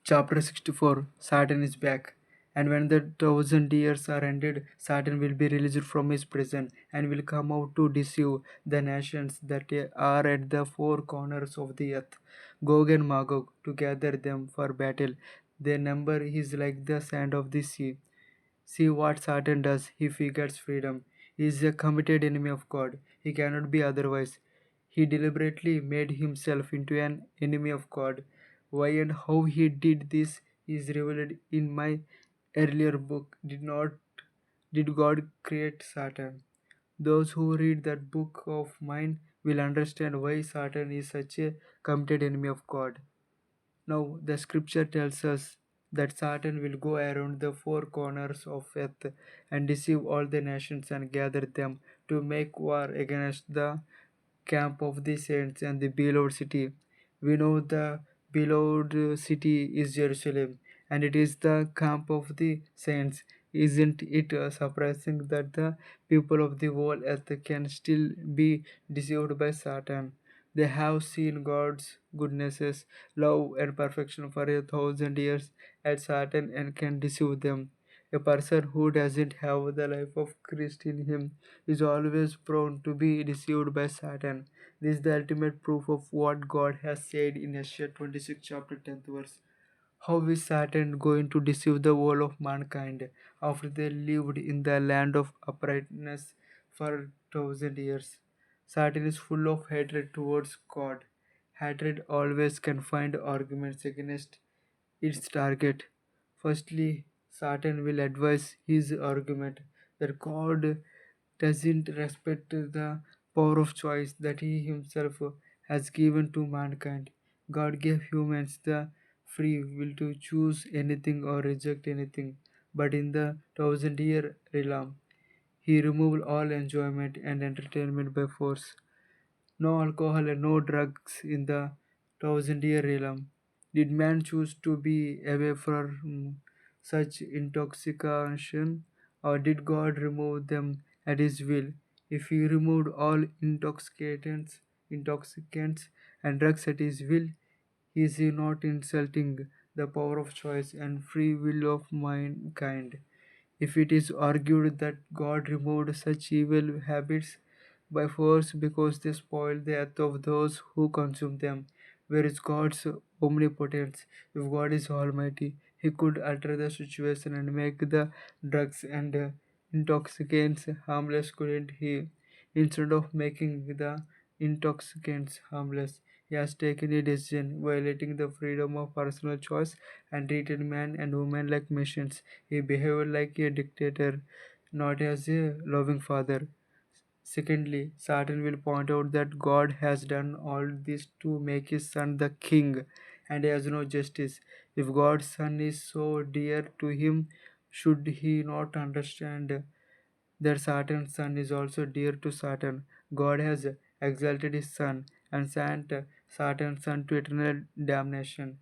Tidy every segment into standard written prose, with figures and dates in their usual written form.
Chapter 64. Satan is back. And when the 1,000 years are ended, Satan will be released from his prison and will come out to deceive the nations that are at the four corners of the earth, Gog and Magog, to gather them for battle. Their number is like the sand of the sea. See what Satan does. He figures freedom. He is a committed enemy of God. He cannot be otherwise. He deliberately made himself into an enemy of God. Why and how he did this is revealed in my earlier book. Did God create Satan? Those who read that book of mine will understand why Satan is such a committed enemy of God. Now, the scripture tells us that Satan will go around the four corners of earth and deceive all the nations and gather them to make war against the camp of the saints and the beloved city. We know the beloved city is Jerusalem, and it is the camp of the saints. Isn't it surprising that the people of the whole earth can still be deceived by Satan? They have seen God's goodnesses, love, and perfection for 1,000 years at Satan and can deceive them. A person who doesn't have the life of Christ in him is always prone to be deceived by Satan. This is the ultimate proof of what God has said in Isaiah 26 chapter 10th verse. How is Satan going to deceive the whole of mankind after they lived in the land of uprightness for 1,000 years? Satan is full of hatred towards God. Hatred always can find arguments against its target. Firstly, Satan will advise his argument that God doesn't respect the power of choice that he himself has given to mankind. God gave humans the free will to choose anything or reject anything, but in the 1,000 year realm, he removed all enjoyment and entertainment by force. No alcohol and no drugs in the 1,000 year realm. Did man choose to be away from such intoxication, or did God remove them at his will? If he removed all intoxicants and drugs at his will, is he not insulting the power of choice and free will of mankind? If it is argued that God removed such evil habits by force because they spoil the earth of those who consume them, where is God's omnipotence? If God is almighty, he could alter the situation and make the drugs and intoxicants harmless, couldn't he? Instead of making the intoxicants harmless, he has taken a decision violating the freedom of personal choice and treated man and woman like machines. He behaved like a dictator, not as a loving father. Secondly, Satan will point out that God has done all this to make his son the king and he has no justice. If God's son is so dear to him, should he not understand that Satan's son is also dear to Satan? God has exalted his son and sent Satan's son to eternal damnation.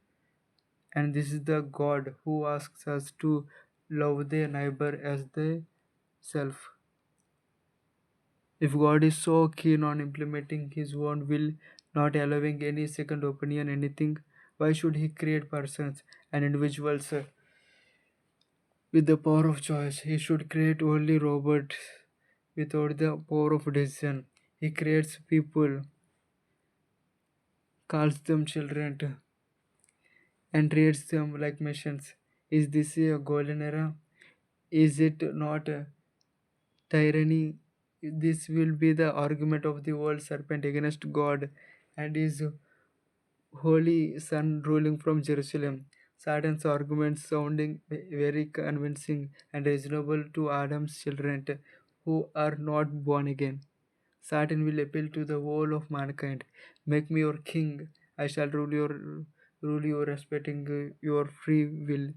And this is the God who asks us to love their neighbor as they self. If God is so keen on implementing his own will, not allowing any second opinion, anything, why should he create persons and individuals with the power of choice? He should create only robots without the power of decision. He creates people, calls them children, and treats them like machines. Is this a golden era? Is it not a tyranny? This will be the argument of the world serpent against God and his holy son ruling from Jerusalem. Satan's arguments sounding very convincing and reasonable to Adam's children who are not born again. Satan will appeal to the whole of mankind. Make me your king. I shall rule you respecting your free will.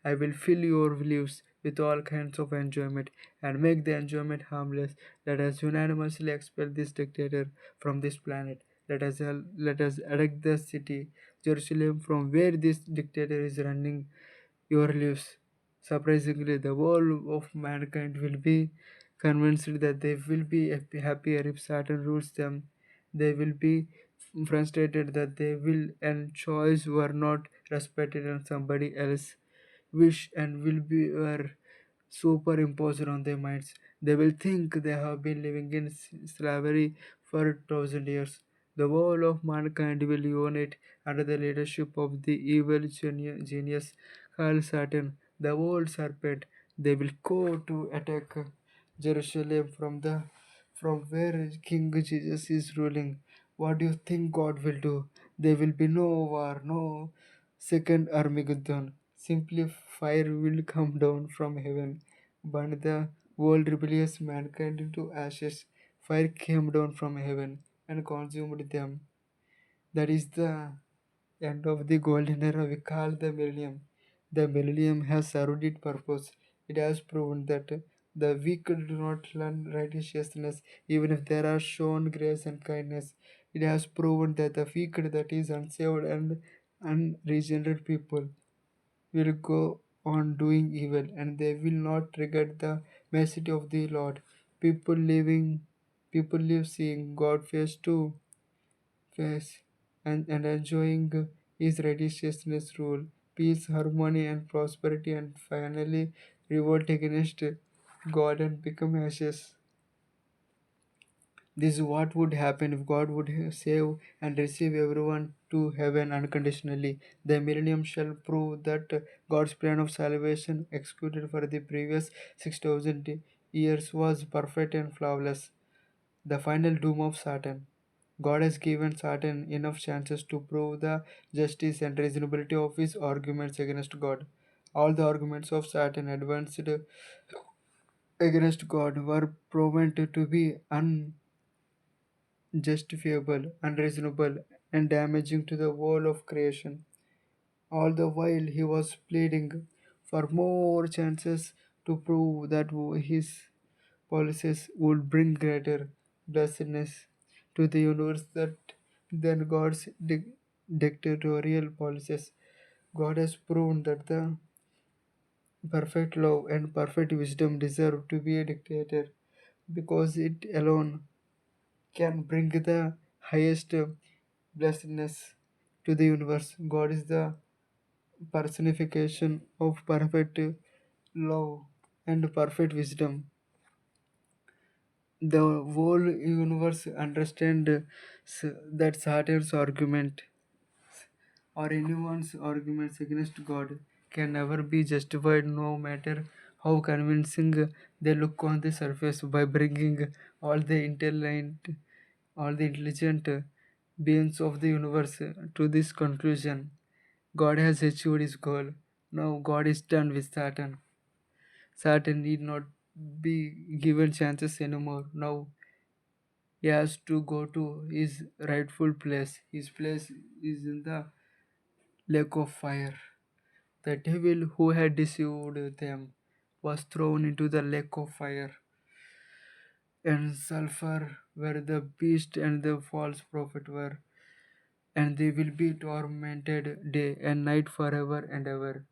I will fill your lives with all kinds of enjoyment and make the enjoyment harmless. Let us unanimously expel this dictator from this planet. Let us erect the city, Jerusalem, from where this dictator is running your lives. Surprisingly, the whole of mankind will be convinced that they will be happier if Saturn rules them. They will be frustrated that their will and choice were not respected and somebody else wish and will be were superimposed on their minds. They will think they have been living in slavery for 1,000 years. The whole of mankind will unite under the leadership of the evil genius called Satan, the old serpent. They will go to attack Jerusalem from where King Jesus is ruling. What do you think God will do? There will be no war, no second Armageddon. Simply fire will come down from heaven, burn the world rebellious mankind into ashes. Fire came down from heaven and consumed them. That is the end of the golden era we call the millennium. The millennium has served its purpose. It has proven that the weak do not learn righteousness even if there are shown grace and kindness. It has proven that the weak, that is unsaved and unregenerate people, will go on doing evil and they will not regret the mercy of the Lord. People living people live seeing God face to face and enjoying his righteousness rule, peace, harmony and prosperity and finally revolt against God and become ashes. This is what would happen if God would save and receive everyone to heaven unconditionally. The millennium shall prove that God's plan of salvation, executed for the previous 6,000 years, was perfect and flawless. The final doom of Satan. God has given Satan enough chances to prove the justice and reasonability of his arguments against God. All the arguments of Satan advanced against God were proven to be unjustifiable, unreasonable, and damaging to the whole of creation. All the while he was pleading for more chances to prove that his policies would bring greater blessedness to the universe than God's dictatorial policies. God has proven that the perfect love and perfect wisdom deserve to be a dictator because it alone can bring the highest blessedness to the universe. God is the personification of perfect love and perfect wisdom. The whole universe understands that Satan's argument or anyone's arguments against God can never be justified no matter how convincing they look on the surface by bringing all the intelligent beings of the universe to this conclusion. God has achieved his goal. Now God is done with Satan. Satan need not be given chances anymore. Now he has to go to his rightful place. His place is in the lake of fire. The devil who had deceived them was thrown into the lake of fire and sulfur where the beast and the false prophet were, and they will be tormented day and night forever and ever.